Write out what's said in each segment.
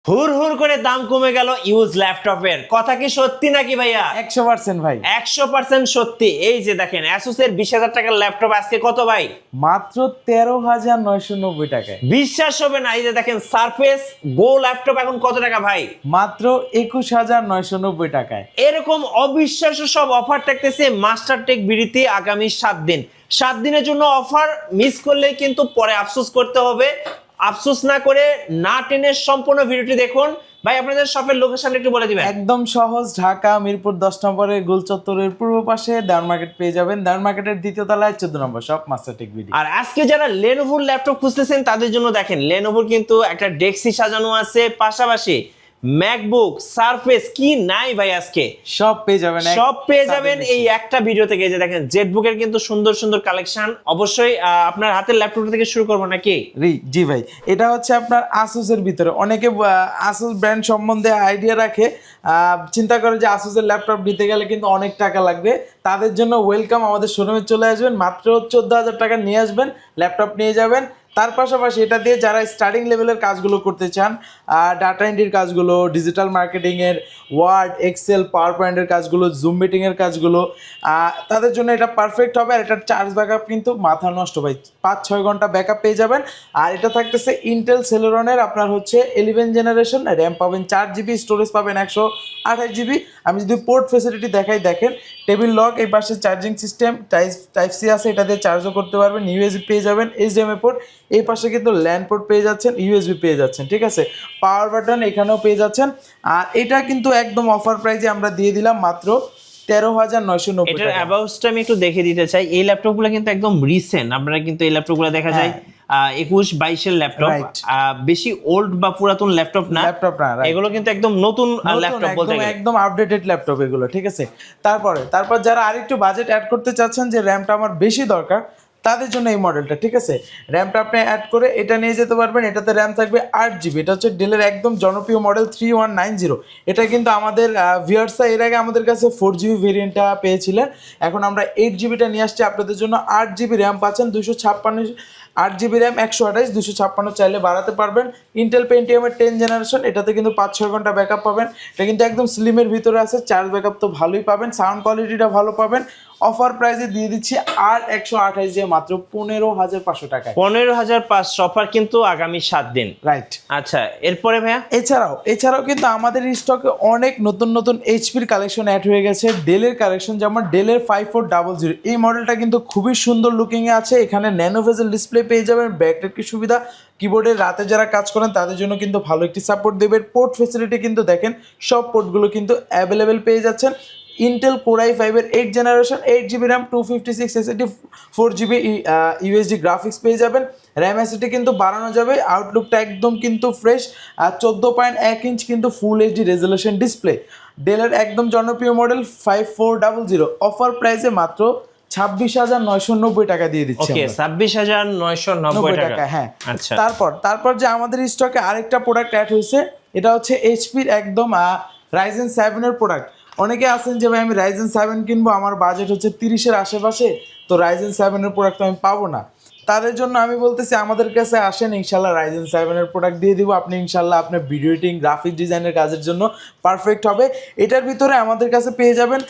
হুর হুর করে দাম কমে গেল ইউজ ল্যাপটপের, কথা কি সত্যি নাকি ভাইয়া? 100% ভাই, 100% সত্যি। এই যে দেখেন Asus এর 20,000 টাকার ল্যাপটপ আজকে কত ভাই? মাত্র 13,990 টাকায়। বিশ্বাস হবে না, এই যে দেখেন সারফেস গো ল্যাপটপ এখন কত টাকা ভাই? মাত্র 21,990 টাকায়। এরকম অবিশ্বাস্য সব অফার থাকতেছে মাস্টার টেক বিডিতে আগামী 7 দিন। 7 দিনের জন্য অফার মিস করলে কিন্তু পরে আফসোস করতে হবে। আফসোস না করে না টেনে সম্পূর্ণ ভিডিওটি দেখুন। ভাই আপনাদের শপের লোকেশন একটু বলে দিবেন। একদম সহজ, ঢাকা মিরপুর 10 নম্বরে গোল চত্বরের পূর্ব পাশে দেওয়ান মার্কেট পেয়ে যাবেন। দেওয়ান মার্কেটের দ্বিতীয় তলায় 14 নম্বর শপ মাস্টার টেক বিডি। আর আজকে যারা লেনোভোর ল্যাপটপ খুঁজতেছেন তাদের জন্য দেখেন লেনোভোর কিন্তু একটা ডেস্কসি সাজানো আছে, পাশাপাশি ম্যাকবুক সারফেস কি নাই ভাই আজকে সব পেয়ে যাবেন, সব পেয়ে যাবেন এই একটা ভিডিও থেকে। এই যে দেখেন জেটবুকের কিন্তু সুন্দর সুন্দর কালেকশন। অবশ্যই আপনার হাতের ল্যাপটপ থেকে শুরু করবো নাকি? জি ভাই, এটা হচ্ছে আপনার আসুসের ভিতরে। অনেকে আসুস ব্র্যান্ড সম্বন্ধে আইডিয়া রাখে, চিন্তা করে যে আসুসের ল্যাপটপ নিতে গেলে কিন্তু অনেক টাকা লাগবে। তাদের জন্য ওয়েলকাম, আমাদের শোরুমে চলে আসবেন, মাত্র 14,000 টাকা নিয়ে আসবেন, ল্যাপটপ নিয়ে যাবেন। তার পাশাপাশি এটা দিয়ে যারা স্টার্টিং লেভেলের কাজগুলো করতে চান, ডাটা এন্ট্রির কাজগুলো, ডিজিটাল মার্কেটিংয়ের, ওয়ার্ড, এক্সেল, পাওয়ার পয়েন্টের কাজগুলো, জুম মিটিংয়ের কাজগুলো, তাদের জন্য এটা পারফেক্ট হবে। আর এটার চার্জ ব্যাকআপ কিন্তু মাথা নষ্ট ভাই, 5-6 ঘন্টা ব্যাকআপ পেয়ে যাবেন। আর এটা থাকতেছে ইন্টেল সেলেরনের আপনার হচ্ছে 11 জেনারেশন, র্যাম পাবেন 4 GB, স্টোরেজ পাবেন 128 GB। আমি যদি পোর্ট ফেসিলিটি দেখাই, দেখেন টেবিল লক, এই পাশে চার্জিং সিস্টেম টাইপ সি আছে, এটা দিয়ে চার্জও করতে পারবেন। ইউএসবি পেয়ে যাবেন, এইচডিএমআই পোর্ট, এই পাশে কিন্তু ল্যান্ড পোর্ট পেয়ে যাচ্ছেন, ইউএসবি পেয়ে যাচ্ছেন, ঠিক আছে। পাওয়ার বাটন এখানেও পেয়ে যাচ্ছেন। আর এটা কিন্তু একদম অফার প্রাইজে আমরা দিয়ে দিলাম মাত্র 13,990 এটার টাকা। অ্যাবাউটসটা আমি একটু দেখে দিতে চাই। এই ল্যাপটপগুলো কিন্তু একদম রিসেন্ট, আপনারা কিন্তু এই ল্যাপটপগুলো দেখা যায় 21-22 ল্যাপটপ, বেশি ওল্ড বা পুরাতন ল্যাপটপ না, এগুলো কিন্তু একদম নতুন ল্যাপটপ বলতে গেলে একদম আপডেটেড ল্যাপটপ এগুলো, ঠিক আছে। তারপর যারা আরেকটু বাজেট অ্যাড করতে চাচ্ছেন, যে র্যামটা আমার বেশি দরকার, তাদের জন্য এই মডেলটা, ঠিক আছে। র্যামটা আপনি অ্যাড করে এটা নিয়ে যেতে পারবেন। এটাতে র্যাম থাকবে 8 GB। এটা হচ্ছে ডেলের একদম জনপ্রিয় মডেল 3190। এটা কিন্তু আমাদের ভিউয়ার্সরা এর আগে আমাদের কাছে 4GB ভেরিয়েন্টটা পেয়েছিলেন, এখন আমরা 8GBটা নিয়ে আসছি আপনাদের জন্য। 8GB র্যাম পাচ্ছেন, 256, 8GB র্যাম 128, 256 চাইলে বাড়াতে পারবেন। ইন্টেল পেন্টিয়ামের 10 জেনারেশন, এটাতে কিন্তু 5-6 ঘন্টা ব্যাকআপ পাবেন। এটা কিন্তু একদম স্লিমের ভিতরে আছে, চার্জ ব্যাকআপ তো ভালোই পাবেন, সাউন্ড কোয়ালিটিটা ভালো পাবেন। অফার প্রাইসে দিয়ে দিচ্ছি আর 128 দিয়ে মাত্র 15,500 টাকায়। 15,500 অফার কিন্তু আগামী 7 দিন, রাইট। আচ্ছা এরপরে ভাইয়া এছাড়াও কিন্তু আমাদের স্টকে অনেক নতুন এইচপির কালেকশন অ্যাড হয়ে গেছে। ডেলের কালেকশন, যেমন ডেলের 5400, এই মডেলটা কিন্তু খুবই সুন্দর লুকিংয়ে আছে। এখানে ন্যানো ভেজেল ডিসপ্লে পেয়ে যাবেন, ব্যাকলাইট কি সুবিধা, কিবোর্ডে রাতে যারা কাজ করেন তাদের জন্য কিন্তু ভালো একটি সাপোর্ট দেবে। পোর্ট ফেসিলিটি কিন্তু দেখেন সব পোর্টগুলো কিন্তু অ্যাভেলেবেল পেয়ে যাচ্ছেন। ইন্টেল কোর i5-এর 8 generation, 8GB RAM, 256 SSD, 4GB USD graphics পেয়ে যাবেন। র্যাম এসএসডি কিন্তু বাড়ানো যাবে। আউটলুকটা একদম কিন্তু ফ্রেশ। আর 14.1 ইঞ্চ কিন্তু ফুল এইচডি রেজলিউশন ডিসপ্লে। ডেলের একদম জনপ্রিয় মডেল 5400, অফার প্রাইসে মাত্র 26,990 টাকা দিয়ে দিচ্ছি। ওকে, 26,990 টাকা। হ্যাঁ, আচ্ছা। তারপর যে আমাদের স্টকে আরেকটা প্রোডাক্ট অ্যাড হয়েছে, এটা হচ্ছে এইচপির একদম রাইজেন 7-এর প্রোডাক্ট। অনেকে আছেন যে ভাই আমি রাইজেন 7 কিনবো, আমার বাজেট হচ্ছে 30-এর আশেপাশে, তো রাইজেন 7-এর প্রোডাক্ট তো আমি পাবো না। তাদের জন্য আমি বলতেছি আমাদের কাছে আসেন, ইনশাল্লাহ রাইজেন 7-এর প্রোডাক্ট দিয়ে দিব। আপনি ইনশাল্লাহ আপনার ভিডিও এডিটিং, গ্রাফিক ডিজাইনের কাজের জন্য পারফেক্ট হবে। এটার ভিতরে আমাদের কাছে পেয়ে যাবেন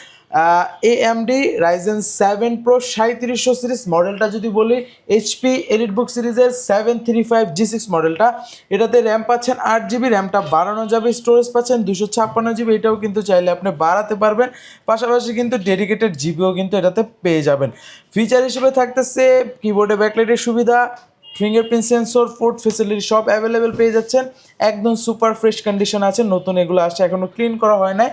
AMD রাইজেন 7 Pro 3700 সিরিজ মডেলটা যদি বলি, HP এলিটবুক সিরিজের 735G6 মডেলটা। এটাতে র্যাম পাচ্ছেন 8GB, র্যামটা বাড়ানো যাবে। স্টোরেজ পাচ্ছেন 256GB, এটাও কিন্তু চাইলে আপনি বাড়াতে পারবেন। পাশাপাশি কিন্তু ডেডিকেটেড জিবিও কিন্তু এটাতে পেয়ে যাবেন। ফিচার হিসেবে থাকতেছে কিবোর্ডে ব্যাকলাইটের সুবিধা, ফিঙ্গারপ্রিন্ট সেন্সর, পোর্ট ফেসিলিটি সব অ্যাভেলেবেল পেয়ে যাচ্ছেন। একদম সুপার ফ্রেশ কন্ডিশন আছে, নতুন এগুলো আসছে, এখনও ক্লিন করা হয় নাই।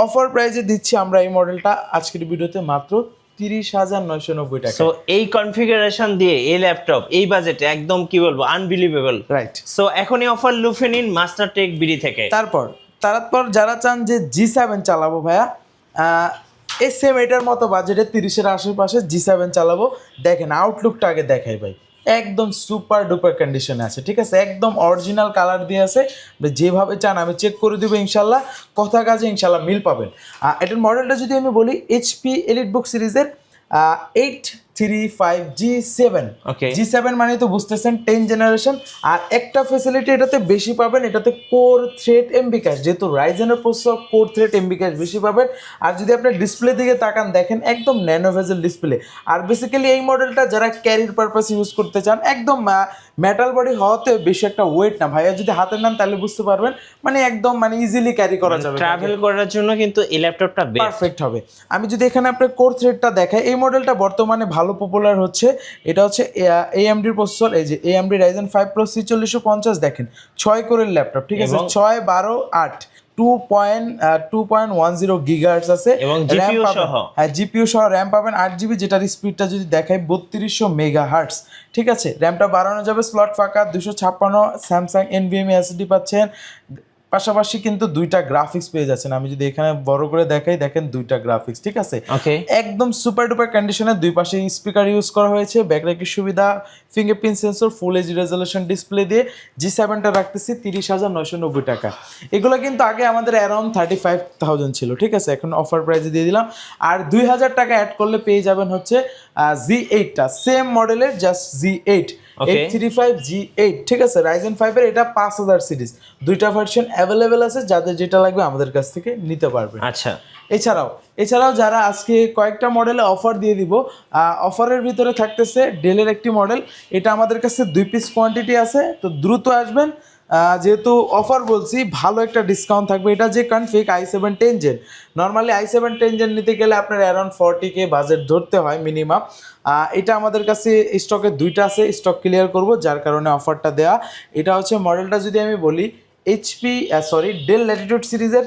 অফার প্রাইসে দিচ্ছি আমরা এই মডেলটা আজকের ভিডিওতে মাত্র 30,990 টাকা। সো এই কনফিগারেশন দিয়ে এই ল্যাপটপ এই বাজেটে একদম কি বলবো আনবিলিভেবল, রাইট। সো এখন এই অফার লুফে নিন মাস্টার টেক বিডি থেকে। তারপর যারা চান যে G7 চালাবো ভাইয়া, এই সেম এটার মতো বাজেটে 30-এর আশেপাশে G7 চালাবো, দেখেন আউটলুকটা আগে দেখাই ভাই, একদম সুপার ডুপার কন্ডিশনে আছে, ঠিক আছে। একদম অরিজিনাল কালার দিয়ে আছে, যেভাবে চান আমি চেক করে দেবো, ইনশাল্লাহ কথা কাজে ইনশাল্লাহ মিল পাবেন। এটার মডেলটা যদি আমি বলি, HP এলিটবুক সিরিজের 8 G7 Okay. G7 মানে তো বুঝতেছেন 10 জেনারেশন। আর একটা ফ্যাসিলিটি এটাতে বেশি পাবেন, এটাতে কোর থ্রেড এমবি ক্যাশ, যেহেতু রাইজেনের processor core thread MB cache বেশি পাবেন। আর যদি আপনি ডিসপ্লে দিকে তাকান দেখেন একদম ন্যানো ভেজেল ডিসপ্লে। আর বেসিক্যালি এই মডেলটা যারা ক্যারির পারপাস ইউজ করতে চান, একদম মেটাল বডি হওয়াতে বেশি একটা ওয়েট না, ভাইয়া যদি হাতে নেন তাহলে বুঝতে পারবেন মানে একদম মানে ইজিলি ক্যারি করা যাবে, ট্রাভেল করার জন্য কিন্তু এই ল্যাপটপটা বেস্ট, পারফেক্ট হবে। আমি যদি এখানে আপনার কোর থ্রেডটা দেখাই, এই মডেলটা বর্তমানে ভালো পপুলার হচ্ছে। এটা হচ্ছে এএমডির প্রসেসর, এই যে এএমডি রাইজেন 5 Pro C4050 দেখেন 6 কোরের ল্যাপটপ, ঠিক আছে, 6 12 8 2.10 গিগাহার্টজ আছে এবং RAM জিপিইউ পাবেন। সহ। হ্যাঁ, জিপিইউ সহ র্যাম পাবেন 8 GB, যেটার স্পিডটা যদি দেখাই 3200 মেগাহার্টজ, ঠিক আছে। র্যামটা বাড়ানো যাবে, স্লট ফাঁকা, 256 স্যামসাং এনভিএমই এসএসডি পাচ্ছেন, পাশাপাশি কিন্তু দুইটা গ্রাফিক্স পেয়ে যাচ্ছেন। আমি যদি এখানে বড় করে দেখাই দেখেন দুইটা গ্রাফিক্স, ঠিক আছে, ওকে। একদম সুপার ডুপার কন্ডিশনে, দুই পাশে স্পিকার ইউজ করা হয়েছে, ব্যাকলাইটের সুবিধা, fingerprint sensor, full HD resolution display দিয়ে G7টা রাখতেছি 30,990 টাকা। এগুলো কিন্তু আগে আমাদের অ্যারাউন্ড 35,000 ছিল, ঠিক আছে, এখন অফার প্রাইসে দিয়ে দিলাম। আর 2,000 টাকা অ্যাড করলে পেয়ে যাবেন হচ্ছে G8টা, সেম মডেলের জাস্ট G8 835 G8, ঠিক আছে, রাইজেন 5 এর, এটা 5000 সিরিজ, দুইটা ভার্সন অ্যাভেলেবেল আছে, যাদের যেটা লাগবে আমাদের কাছ থেকে নিতে পারবেন। আচ্ছা, এছাড়াও যারা আজকে কয়েকটা মডেলে অফার দিয়ে দিব, অফারের ভিতরে থাকতেছে ডেলের একটি মডেল, এটা আমাদের কাছে 2 পিস কোয়ান্টিটি আছে, তো দ্রুত আসবেন। যেহেতু অফার বলছি, ভালো একটা ডিসকাউন্ট থাকবে। এটা যে config i7 10 gen, normally i7 10 gen নিতে গেলে আপনার অ্যারাউন্ড 40K বাজেট ধরতে হয় মিনিমাম। এটা আমাদের কাছে স্টকে দুইটা আছে, স্টক ক্লিয়ার করব, যার কারণে অফারটা দেওয়া। এটা হচ্ছে মডেলটা যদি আমি বলি ডেল ল্যাটিটিউড সিরিজের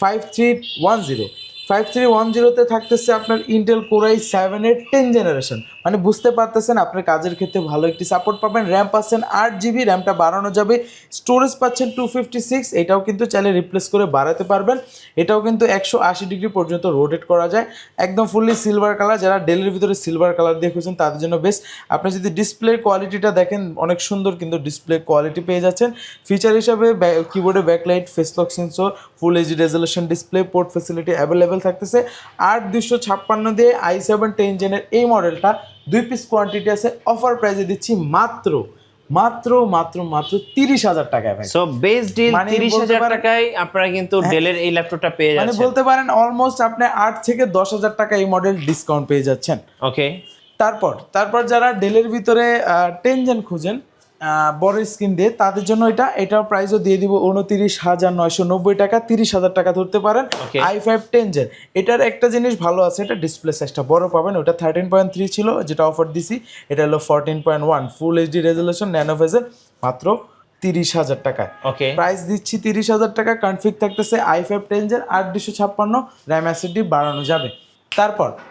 5310 থাকতেছে আপনার ইন্টেল কোর i7 এর 10 জেনারেশন, মানে বুঝতে পারতেছেন আপনার কাজের ক্ষেত্রে ভালো একটি সাপোর্ট পাবেন। র্যাম পাচ্ছেন 8 GB, র্যামটা বাড়ানো যাবে, স্টোরেজ পাচ্ছেন 256, এটাও কিন্তু চাইলে রিপ্লেস করে বাড়াতে পারবেন। এটাও কিন্তু 180 ডিগ্রি পর্যন্ত রোটেট করা যায়, একদম ফুললি সিলভার কালার, যারা ডেলের ভিতরে সিলভার কালার দিয়ে খুঁজছেন তাদের জন্য বেস্ট। আপনি যদি ডিসপ্লের কোয়ালিটিটা দেখেন অনেক সুন্দর কিন্তু ডিসপ্লে কোয়ালিটি পেয়ে যাচ্ছেন। ফিচার হিসাবে কিবোর্ডে backlight, face lock sensor, full HD resolution display, port facility available থাকতেছে। 8256 দিয়ে i7 10 জেনের এই মডেলটা 2 পিস কোয়ান্টিটি আছে, অফার প্রাইসে দিচ্ছি মাত্র 30,000 টাকায় ভাই। সো বেস্ট ডিল, মানে 30,000 টাকায় আপনারা কিন্তু ডেলের এই ল্যাপটপটা পেয়ে মানে যাচ্ছেন, বলতে পারেন অলমোস্ট আপনি 8 থেকে 10,000 টাকা এই মডেল ডিসকাউন্ট পেয়ে যাচ্ছেন। ওকে। তারপর যারা ডেলের ভিতরে 10 জেন খুঁজেন বড় স্ক্রিন দিয়ে, তাদের জন্য এটার প্রাইসও দিয়ে দিব 29,990 টাকা, 30,000 টাকা ধরতে পারেন। i5 10 জেন, এটার একটা জিনিস ভালো আছে, এটা ডিসপ্লে সাইজটা বড় পাবেন, ওটা 13.3 ছিল যেটা অফার দিছি, এটা হলো 14.1, ফুল এইচডি রেজলিউশন, ন্যানো ভেজেল, মাত্র 30,000 টাকায়। ওকে, প্রাইস দিচ্ছি 30,000 টাকা। কনফিগ থাকতেছে i5 10 জেন 8256, র্যাম এসএসডি বাড়ানো যাবে।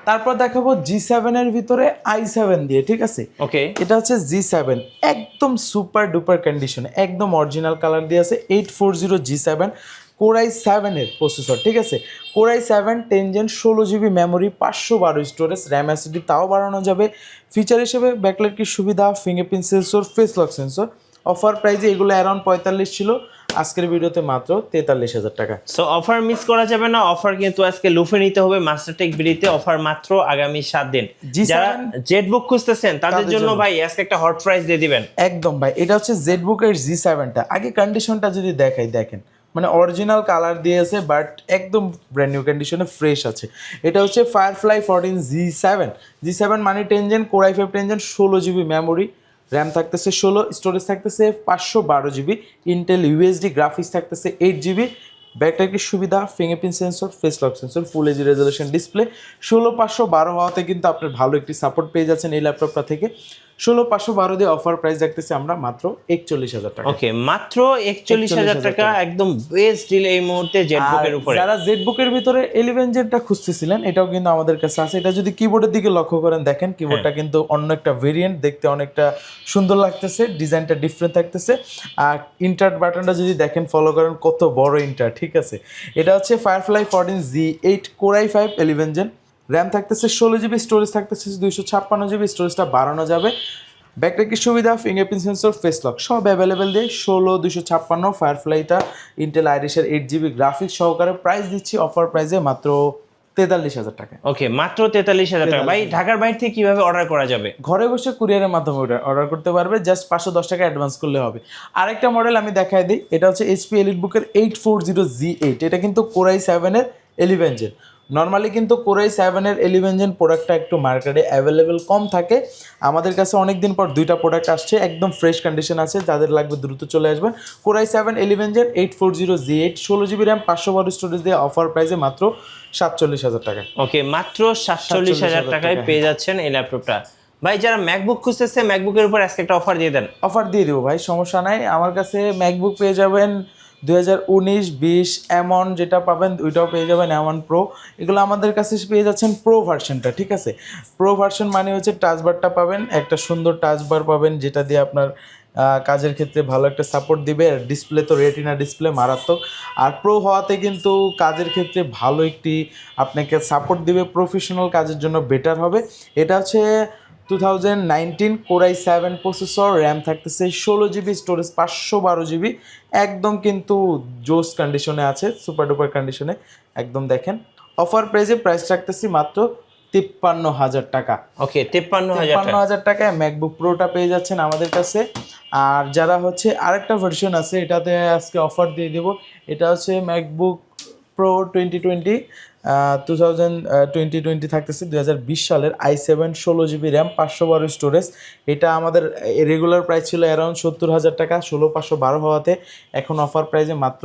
তারপর দেখাবো G7 এর ভিতরে i7 দিয়ে, ঠিক আছে, ওকে। এটা হচ্ছে G7, একদম সুপার ডুপার কন্ডিশনে, একদম অরিজিনাল কালার দিয়ে আছে, 840 G7 কোর i7 এর প্রসেসর, ঠিক আছে, core i7 10 gen, 16 GB memory, 512 storage, RAM SSD তাও বাড়ানো যাবে। ফিচার হিসেবে ব্যাকলাইট কি সুবিধা, fingerprint sensor, face lock sensor. Offer প্রাইসে এগুলো অ্যারাউন্ড 45 ছিল, আজকের ভিডিওতে মাত্র 43,000 টাকা। সো অফার মিস করা যাবে না, অফার কিন্তু আজকে লুফে নিতে হবে মাস্টারটেক বিডিতে। অফার মাত্র আগামী 7 দিন। যারা জেটবুক খুঁজতেছেন তাদের জন্য ভাই আজকে একটা হট প্রাইস দিয়ে দিবেন। একদম ভাই, এটা হচ্ছে জেটবুকের G7টা, আগে কন্ডিশনটা যদি দেখাই দেখেন, মানে অরিজিনাল কালার দিয়েছে, বাট একদম ব্র্যান্ড নিউ কন্ডিশনে ফ্রেশ আছে। এটা হচ্ছে ফায়ারফ্লাই 14 G7 মানে 10 gen, core i5 10 gen, 16 GB memory, RAM থাকতেছে 16, স্টোরেজ থাকতেছে 512 GB, ইন্টেল ইউএসডি, গ্রাফিক্স থাকতেছে 8 GB, ব্যাকলাইটের সুবিধা, fingerprint sensor, face lock sensor, full HD resolution display. 16512 হওয়াতে কিন্তু আপনার ভালো একটি সাপোর্ট পেয়ে যাচ্ছেন এই ল্যাপটপটা থেকে। 16512 দিয়ে অফার প্রাইস রাখতেছি আমরা মাত্র 41,000 টাকা। ওকে, মাত্র 41,000 টাকা, একদম বেস্ট ডিল এই মুহূর্তে জেটবুকের উপরে। যারা জেটবুকের ভিতরে 11 জেনটা খুঁজতেছিলেন, এটাও কিন্তু আমাদের কাছে আছে। এটা যদি কিবোর্ডের দিকে লক্ষ্য করেন দেখেন, কিবোর্ডটা কিন্তু অন্য একটা ভেরিয়েন্ট, দেখতে অনেকটা সুন্দর লাগতেছে, ডিজাইনটা ডিফারেন্ট থাকতেছে। আর ইন্টার বাটনটা যদি দেখেন, ফলো করেন কত বড় ইন্টার, ঠিক আছে। এটা হচ্ছে Firefly 14 G8 core i5 11 gen, RAM থাকতেছে 16 GB, স্টোরেজ থাকতেছে 256 GB, স্টোরেজটা বাড়ানো যাবে। ব্যাকলাইটের সুবিধা, ফিঙ্গারপ্রিন্ট সেন্সর, ফেস লক সব অ্যাভেলেবেল দিয়ে 16 256 ফায়ারফ্লাইটা ইন্টেল আইরিশের 8 GB গ্রাফিক্স সহকারে। প্রাইস দিচ্ছি অফার প্রাইসে মাত্র 43,000 টাকা। ওকে, মাত্র 43,000 টাকা। ভাই ঢাকার বাইরে থেকে কিভাবে অর্ডার করা যাবে? ঘরে বসে কুরিয়ারের মাধ্যমে অর্ডার করতে পারবে, জাস্ট 510 টাকা অ্যাডভান্স করলে হবে। আরেকটা মডেল আমি দেখাই দিই, এটা হচ্ছে এইচপি এলিটবুকের 840Z8। এটা কিন্তু কোরাই 7 এর 11 জেন। নর্মালি কিন্তু কোরাই 7 এর 11 জেন প্রোডাক্টটা একটু মার্কেটে অ্যাভেলেবেল কম থাকে। আমাদের কাছে অনেক দিন পর দুইটা প্রোডাক্ট আসছে, একদম ফ্রেশ কন্ডিশন আছে, যাদের লাগবে দ্রুত চলে আসবেন। Core i 7 11 gen 840Z8 16GB RAM 512 storage দিয়ে অফার প্রাইসে মাত্র 47,000 টাকা। ওকে, মাত্র 47,000 টাকায় পেয়ে যাচ্ছেন এই ল্যাপটপটা। ভাই যারা ম্যাকবুক খুঁজতেছে, ম্যাকবুকের উপর আজকে একটা অফার দিয়ে দেন। অফার দিয়ে দেবো ভাই, সমস্যা নাই। আমার কাছে ম্যাকবুক পেয়ে যাবেন 2019-20 এমন যেটা পাবেন ওইটাও পেয়ে যাবেন, এমন প্রো। এগুলো আমাদের কাছে পেয়ে যাচ্ছেন প্রো ভার্সনটা, ঠিক আছে? প্রো ভার্সন মানে হচ্ছে টাচবারটা পাবেন, একটা সুন্দর টাচবার পাবেন যেটা দিয়ে আপনার কাজের ক্ষেত্রে ভালো একটা সাপোর্ট দিবে। আর ডিসপ্লে তো রেটিনা ডিসপ্লে, মারাত্মক। আর প্রো হওয়াতে কিন্তু কাজের ক্ষেত্রে ভালো একটি আপনাকে সাপোর্ট দিবে, প্রফেশনাল কাজের জন্য বেটার হবে। এটা হচ্ছে 2019 কোরাই 7 প্রসেসর, র্যাম থাকতেছে 16GB, স্টোরেজ 512GB। একদম কিন্তু জোস কন্ডিশনে আছে, সুপার ডুপার কন্ডিশনে একদম। দেখেন অফার প্রাইস রাখতেছি মাত্র 53,000 টাকা। ওকে, 53,000 টাকায় ম্যাকবুক প্রোটা পেয়ে যাচ্ছেন আমাদের কাছে। আর যারা হচ্ছে আরেকটা ভার্সন আছে, এটাতে আজকে অফার দিয়ে দেব। এটা হচ্ছে ম্যাকবুক প্রো 2020 থাকতেছে 2020 সালের i7 16GB র্যাম 512 স্টোরেজ। এটা আমাদের রেগুলার প্রাইস ছিল অ্যারাউন্ড 70,000 টাকা, 16,512 হওয়াতে এখন অফার প্রাইসে মাত্র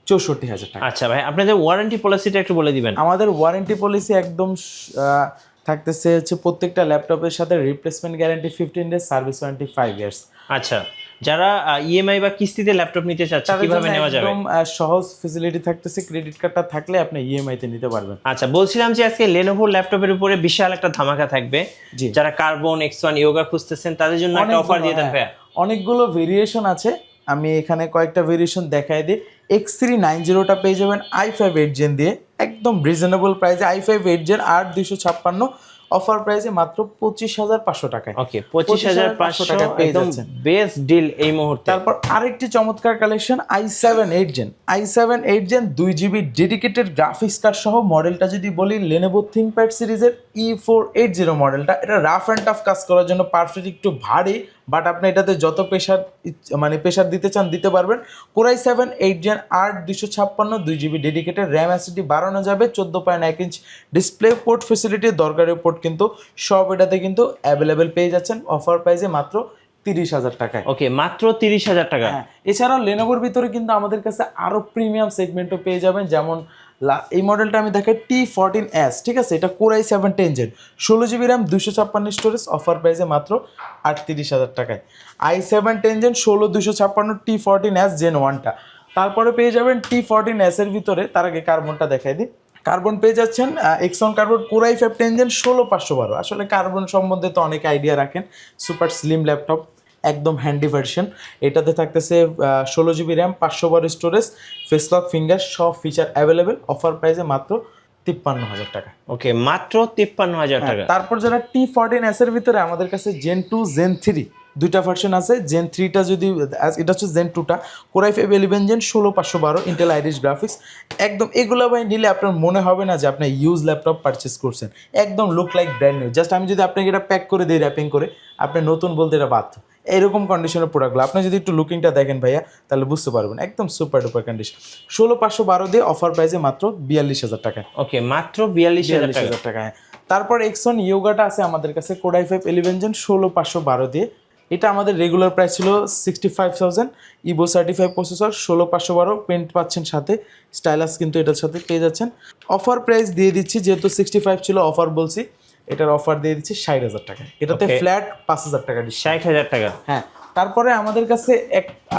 64,000 টাকা। আচ্ছা ভাই, আপনাদের ওয়ারেন্টি পলিসিটা একটু বলে দিবেন। আমাদের ওয়ারেন্টি পলিসি একদম থাকতেছে হচ্ছে প্রত্যেকটা ল্যাপটপের সাথে replacement guarantee 15 days, service warranty 5 years. আচ্ছা, যারা ইএমআই বা কিস্তিতে ল্যাপটপ নিতে চাচ্ছে কিভাবে নেওয়া যাবে? একদম সহজ ফ্যাসিলিটি থাকতেছে, ক্রেডিট কার্ডটা থাকলে আপনি ইএমআই তে নিতে পারবেন। আচ্ছা, বলছিলাম যে আজকে Lenovo ল্যাপটপের উপরে বিশাল একটা ধামাকা থাকবে। যারা কার্বন X1 ইয়োগা খুঁজতেছেন তাদের জন্য একটা অফার দিয়ে দেন ভাইয়া। অনেকগুলো ভেরিয়েশন আছে, আমি এখানে কয়েকটা ভেরিয়েশন দেখাই দিই। X390টা পেয়ে যাবেন i5 8 জেন দিয়ে, একদম রিজনেবল প্রাইসে i5 8 জেন 8256, অফার প্রাইসে মাত্র 25,500 টাকায়। ওকে, 25,500 টাকা পেয়ে যাচ্ছেন, বেস্ট ডিল এই মুহূর্তে। তারপর আরেকটি চমৎকার collection i7 8 gen 2GB dedicated graphics card সহ। মডেলটা যদি বলি Lenovo ThinkPad সিরিজের E480 মডেলটা। এটা রাফ অ্যান্ড টাফ কাজ করার জন্য পারফেক্ট, একটু ভারী, বাট আপনি এটাতে যত প্রেশার দিতে চান দিতে পারবেন। Core i 7 8 gen 8256 2GB dedicated RAM, SSD বাড়ানো যাবে, 14.1 ইঞ্চ ডিসপ্লে, পোর্ট ফেসিলিটি, দরকারি পোর্ট কিন্তু সব এটাতে কিন্তু অ্যাভেলেবেল পেয়ে যাচ্ছেন অফার প্রাইসে মাত্র 30,000 টাকায়। ওকে, মাত্র 30,000 টাকা। এছাড়াও লেনোভোর ভিতরে কিন্তু আমাদের কাছে আরো প্রিমিয়াম সেগমেন্টও পেয়ে যাবেন, যেমন এই মডেলটা আমি দেখাই T14S, ঠিক আছে? এটা core i 7 10 gen 16GB RAM 256 storage, offer প্রাইসে মাত্র 38,000 টাকায়। i7 10 gen 16 256 T14S gen 1টা। তারপরে পেয়ে যাবেন T14S এর ভিতরে, তার আগে কার্বনটা দেখাই দিই। কার্বন পেয়ে যাচ্ছেন X1 কার্বন কোরাই 5 10 জেন 16,512। আসলে কার্বন সম্বন্ধে তো অনেক আইডিয়া রাখেন, সুপার স্লিম ল্যাপটপ, একদম হ্যান্ডি ভার্সন। এটাতে থাকতেছে 16GB RAM 512 storage, face lock, finger সব ফিচার অ্যাভেলেবেল, অফার প্রাইসে মাত্র 53,000 টাকা। ওকে, মাত্র 53,000 টাকা। তারপর যারা T14S এর ভিতরে আমাদের কাছে জেন 2 জেন 3 দুইটা ভার্সন আছে। জেন 3টা যদি, এটা হচ্ছে জেন 2টা core i 5 11 gen 16,512 Intel Iris graphics. একদম এগুলো ভাই নিলে আপনার মনে হবে না যে আপনি ইউজ ল্যাপটপ পারচেস করছেন, একদম look like brand new. Just আমি যদি আপনাকে এটা প্যাক করে দিই র্যাপিং করে, আপনি নতুন বলতে এটা বাধ্য। এরকম কন্ডিশনের প্রোডাক্টগুলো আপনি যদি একটু লুকিংটা দেখেন ভাইয়া, তাহলে বুঝতে পারবেন একদম সুপার ডুপার কন্ডিশন। 16,512 দিয়ে অফার প্রাইসে মাত্র 42,000 টাকা। ওকে, মাত্র 42,000 টাকা। তারপর X1 ইয়োগাটা আছে আমাদের কাছে কোরাই 5 11 জেন 16,512 দিয়ে। এটা আমাদের রেগুলার প্রাইস ছিল 65,000, ইভো সার্টিফাইড প্রসেসর, 16,512 পেন্ট পাচ্ছেন সাথে, স্টাইলাস কিন্তু এটার সাথে পেয়ে যাচ্ছেন। অফার প্রাইস দিয়ে দিচ্ছি, যেহেতু 65 ছিল অফার বলছি, এটার অফার দিয়ে দিচ্ছি 60,000 টাকা। এটাতে ফ্ল্যাট 5,000 টাকা, 60,000 টাকা। হ্যাঁ। তারপরে আমাদের কাছে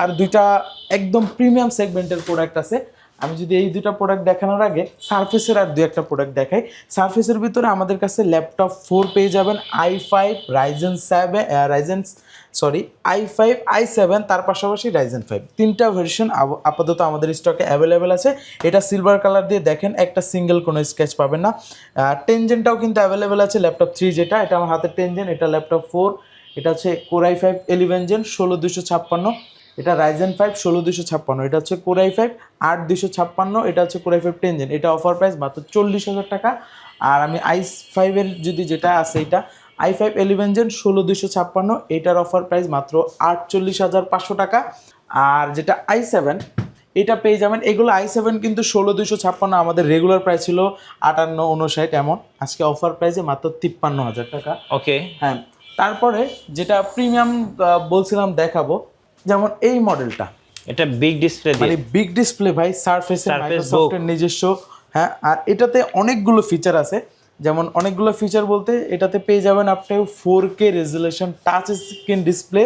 আর দুইটা একদম প্রিমিয়াম সেগমেন্টের প্রোডাক্ট আছে। আমি যদি এই দুইটা প্রোডাক্ট দেখানোর আগে সারফেসের আর দুই একটা প্রোডাক্ট দেখাই। সারফেসের ভিতরে আমাদের কাছে ল্যাপটপ 4 পেয়ে যাবেন, i5 i5 i7, তার পাশাপাশি Ryzen 5, তিনটা ভার্সন আপাতত আমাদের স্টকে অ্যাভেলেবেল আছে। এটা সিলভার কালার দিয়ে দেখেন, একটা সিঙ্গেল কোনো স্ক্র্যাচ পাবেন না। 10 জেনটাও কিন্তু অ্যাভেলেবেল আছে, ল্যাপটপ 3 যেটা, এটা আমার হাতে 10 জেন, এটা ল্যাপটপ 4, এটা হচ্ছে কোরাই 5 11 জেন 16,256, এটা Ryzen 5 16256, এটা হচ্ছে Core i5 8256, এটা হচ্ছে Core i5 10 Gen। এটা অফার প্রাইস মাত্র 40,000 টাকা। আর আমি i5 এর যদি যেটা আছে এটা i5 11 Gen 16256, এটার অফার প্রাইস মাত্র 48,500 টাকা। আর যেটা i7 এটা পেয়ে যাবেন, এগুলো i7 কিন্তু 16256 আমাদের রেগুলার প্রাইস ছিল 58-59 এমন, আজকে অফার প্রাইসে মাত্র 53,000 টাকা। ওকে, হ্যাঁ, তারপরে যেটা প্রিমিয়াম বলছিলাম দেখাবো, যেমন এই মডেলটা, এটা বিগ ডিসপ্লে মানে বিগ ডিসপ্লে ভাই, সারফেস মাইক্রোসফটের নিজস্ব। হ্যাঁ, আর এটাতে অনেকগুলো ফিচার আছে, যেমন অনেকগুলো ফিচার বলতে এটাতে পেয়ে যাবেন আপনি 4K resolution touch screen display,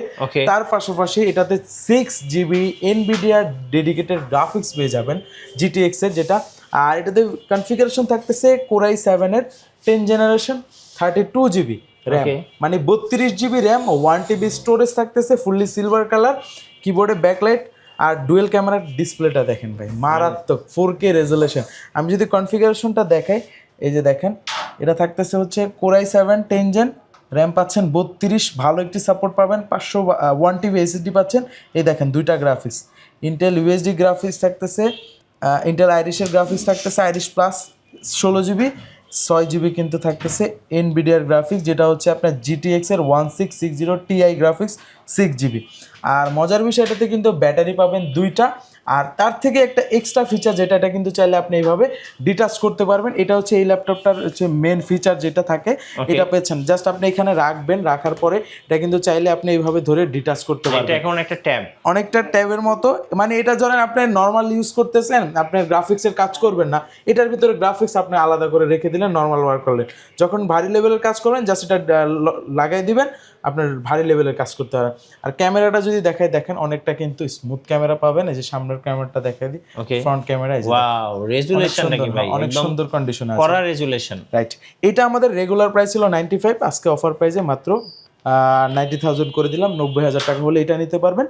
তার পাশাপাশি এটাতে 6GB এনভিডিয়া ডেডিকেটেড গ্রাফিক্স পেয়ে যাবেন GTX এর যেটা। আর এটাতে কনফিগারেশন থাকতেছে Core i7 এর 10 জেনারেশন 32GB র্যাম, মানে 32GB র্যাম, 1TB স্টোরেজ থাকতেছে, ফুললি সিলভার কালার, কিবোর্ডে ব্যাকলাইট, আর ডুয়েল ক্যামেরার ডিসপ্লেটা দেখেন ভাই, মারাত্মক 4K রেজুলেশন। আমি যদি কনফিগারেশনটা দেখাই, এই যে দেখেন, এটা থাকতেছে হচ্ছে Core i7 10 Gen, র্যাম পাচ্ছেন 32, ভালো একটি সাপোর্ট পাবেন, 1TB SSD পাচ্ছেন। এই দেখেন দুইটা গ্রাফিক্স, ইন্টেল USD গ্রাফিক্স থাকতেছে, ইন্টেল আইরিশের গ্রাফিক্স থাকতেছে, আইরিশ প্লাস 16GB, 6GB কিন্তু থাকতেছে এনভিডিয়ার গ্রাফিক্স, যেটা হচ্ছে আপনার GTX এর 1660 Ti গ্রাফিক্স 6GB। আর মজার বিষয়, এটাতে কিন্তু ব্যাটারি পাবেন দুইটা, আর তার থেকে একটা এক্সট্রা ফিচার যেটা, এটা কিন্তু চাইলে আপনি এইভাবে ডিটাচ করতে পারবেন। এটা হচ্ছে এই ল্যাপটপটার হচ্ছে মেন ফিচার যেটা থাকে, এটা পেয়েছেন, জাস্ট আপনি এখানে রাখবেন, রাখার পরে এটা কিন্তু চাইলে আপনি এইভাবে ধরে ডিটাচ করতে পারবেন। এটা এখন একটা ট্যাব, অনেকটা ট্যাবের মতো, মানে এটা ধরেন আপনি নর্মাল ইউজ করতেছেন, আপনি গ্রাফিক্সের কাজ করবেন না, এটার ভিতরে গ্রাফিক্স আপনি আলাদা করে রেখে দিলেন, নর্মাল ওয়ার্ক করলেন, যখন ভারী লেভেলের কাজ করবেন জাস্ট এটা লাগাই দিবেন, আপনার ভারী লেভেলের কাজ করতে হবে। আর ক্যামেরাটা যদি দেখাই, দেখেন অনেকটা কিন্তু স্মুথ ক্যামেরা পাবেন, এই যে সামনের ক্যামেরাটা দেখাই দিই, ফ্রন্ট ক্যামেরা, ওয়াও, রেজুলেশন নাকি ভাই, অনেক সুন্দর কন্ডিশন আছে, কড়া রেজুলেশন, রাইট। এটা আমাদের রেগুলার প্রাইস ছিল 95, আজকে অফার প্রাইসে মাত্র 90,000 করে দিলাম, 90,000 টাকা হলে এটা নিতে পারবেন।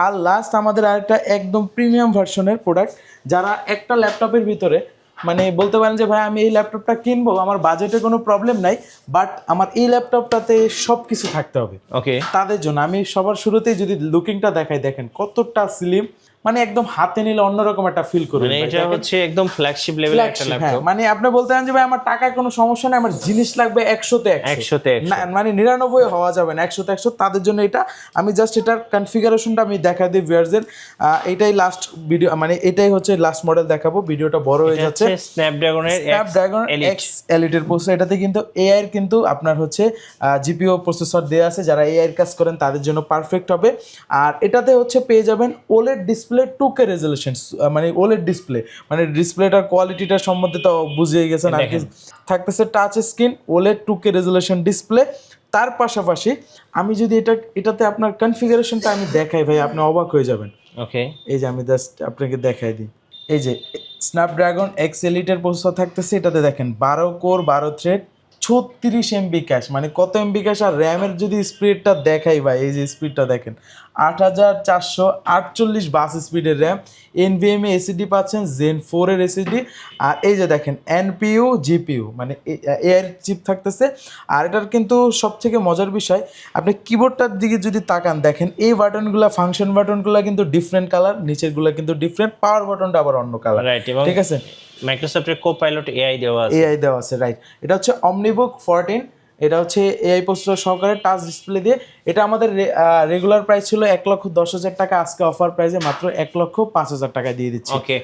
আর লাস্ট আমাদের আরেকটা একদম প্রিমিয়াম ভার্সনের প্রোডাক্ট, যারা একটা ল্যাপটপের ভিতরে মানে বলতে পারেন যে ভাই আমি এই ল্যাপটপটা কিনবো, আমার বাজেটে কোনো প্রবলেম নাই, বাট আমার এই ল্যাপটপটাতে সব কিছু থাকতে হবে, ওকে, তাদের জন্য আমি সবার শুরুতেই যদি লুকিংটা দেখাই, দেখেন কতটা স্লিম, মানে একদম হাতে নিলে অন্যরকম একটা ফিল করবেন। মানে এটা হচ্ছে একদম ফ্ল্যাগশিপ লেভেলের একটা ল্যাপটপ, মানে আপনি বলতে পারেন যে ভাই আমার টাকায় কোনো সমস্যা নেই, আমার জিনিস লাগবে 100-তে 100, মানে 99 হওয়া যাবে না, 100-তে 100, তাদের জন্য এটা। আমি জাস্ট এটার কনফিগারেশনটা আমি দেখা দিই ভিউয়ারদের, এটাই লাস্ট ভিডিও, মানে এটাই হচ্ছে লাস্ট মডেল দেখাবো, ভিডিওটা বড় হয়ে যাচ্ছে। স্ন্যাপড্রাগন X Elite এর প্রসেসর, এটাতে কিন্তু AI এর কিন্তু আপনার হচ্ছে GPU প্রসেসর দেওয়া আছে, যারা AI এর কাজ করেন তাদের জন্য পারফেক্ট হবে। আর এটাতে হচ্ছে পেয়ে যাবেন OLED ডিসপ্লে 2K রেজুলেশন, মানে OLED ডিসপ্লে, মানে ডিসপ্লেটার কোয়ালিটিটা সম্বন্ধে তো বুঝিয়ে গেছেন আর কি। থাকতেছে touch screen, OLED 2K resolution display, তার পাশাপাশি আমি যদি এটাতে আপনার কনফিগারেশনটা আমি দেখাই ভাই, আপনি অবাক হয়ে যাবেন। ওকে, এই যে আমি জাস্ট আপনাকে দেখাই দিই, এই যে স্ন্যাপড্রাগন X Elite এর প্রসেসর থাকতেছে, এটাতে দেখেন 12 কোর 12 থ্রেড 36 MB ক্যাশ, মানে কত MB ক্যাশ। আর র্যামের যদি স্পিডটা দেখাই ভাই, এই যে স্পিডটা দেখেন 8448 বাস স্পিডের র্যাম, NVMe SSD পাচ্ছেন, Zen 4 এর SSD, আর এই যে দেখেন NPU GPU, মানে এআই চিপ থাকতেছে। আর এটার কিন্তু সব থেকে মজার বিষয়, আপনি কিবোর্ডটার দিকে যদি তাকান, দেখেন এই বাটনগুলো, ফাংশন বাটনগুলো কিন্তু ডিফারেন্ট কালার, নিচেরগুলো কিন্তু ডিফারেন্ট, পাওয়ার বাটনটা আবার অন্য কালার, ঠিক আছে। মাইক্রোসফটের কোপাইলট AI দেওয়া আছে, রাইট। এটা হচ্ছে Omnibook 14, এটা হচ্ছে AI প্রসেসর সহকারে টাচ ডিসপ্লে দিয়ে। এটা আমাদের রেগুলার প্রাইস ছিল 1,10,000 টাকা, আজকে অফার প্রাইসে মাত্র 1,05,000 টাকা দিয়ে দিচ্ছি। ওকে,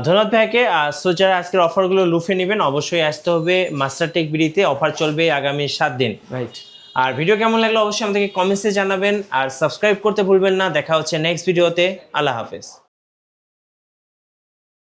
ধন্যবাদ ভাইকে। সো যারা আজকের অফারগুলো লুফে নেবেন, অবশ্যই আসতে হবে মাস্টার টেক বিডিতে, অফার চলবে আগামী 7 দিন, রাইট। আর ভিডিও কেমন লাগলো অবশ্যই আমাদেরকে কমেন্টসে জানাবেন, আর সাবস্ক্রাইব করতে ভুলবেন না। দেখা হচ্ছে নেক্সট ভিডিওতে, আল্লাহ হাফেজ।